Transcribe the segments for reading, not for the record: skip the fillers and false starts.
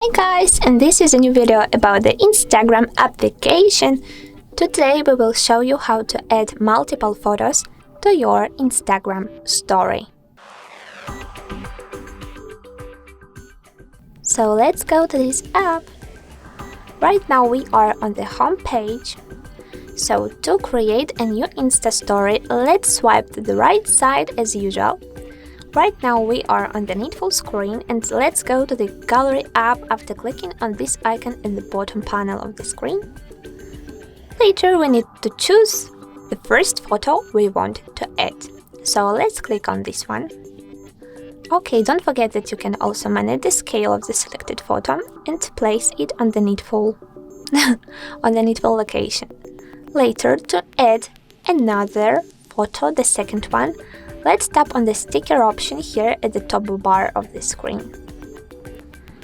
Hi guys, and this is a new video about the Instagram application. Today we will show you how to add multiple photos to your Instagram story. So let's go to this app. Right now we are on the home page. So to create a new Insta story, let's swipe to the right side as usual. Right now we are on the Needful screen, and let's go to the Gallery app after clicking on this icon in the bottom panel of the screen. Later we need to choose the first photo we want to add. So let's click on this one. Okay, don't forget that you can also manage the scale of the selected photo and place it on the Needful location. Later, to add another photo, the second one, let's tap on the sticker option here at the top bar of the screen.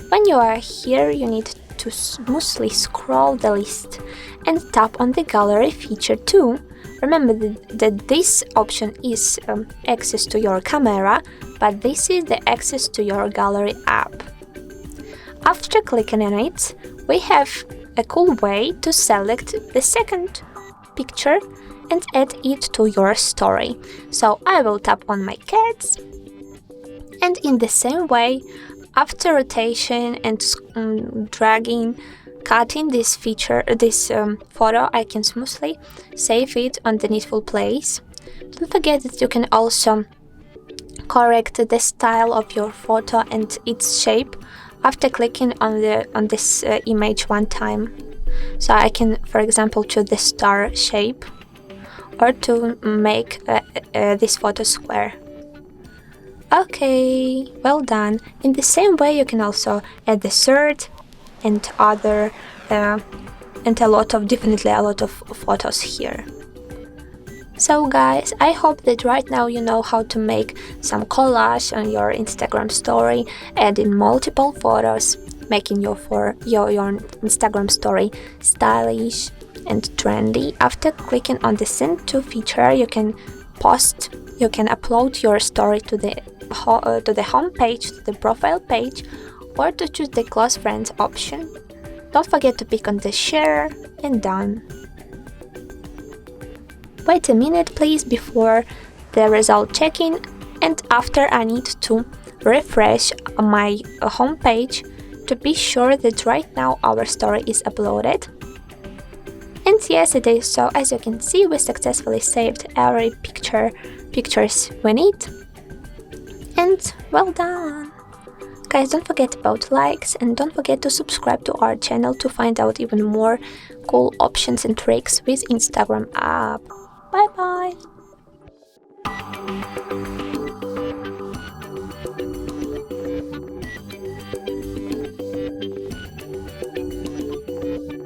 When you are here, you need to smoothly scroll the list and tap on the gallery feature too. Remember that this option is access to your camera, but this is the access to your gallery app. After clicking on it, we have a cool way to select the second picture and add it to your story. So I will tap on my cats, and in the same way, after rotation and dragging, cutting this photo, I can smoothly save it on the Needful place. Don't forget that you can also correct the style of your photo and its shape after clicking on this image one time. So I can, for example, choose the star shape, or to make this photo square. Okay, well done. In the same way, you can also add the third and other and a lot of photos here. So guys, I hope that right now you know how to make some collage on your Instagram story, adding multiple photos, making your Instagram story stylish and trendy. After clicking on the Send To feature, you can upload your story to the home page, to the profile page, or to choose the close friends option. Don't forget to pick on the share, and done. Wait a minute please before the result checking, and after I need to refresh my home page to be sure that right now our story is uploaded. And yes, it is. So as you can see, we successfully saved every pictures we need. And well done! Guys, don't forget about likes, and don't forget to subscribe to our channel to find out even more cool options and tricks with Instagram app. Bye bye!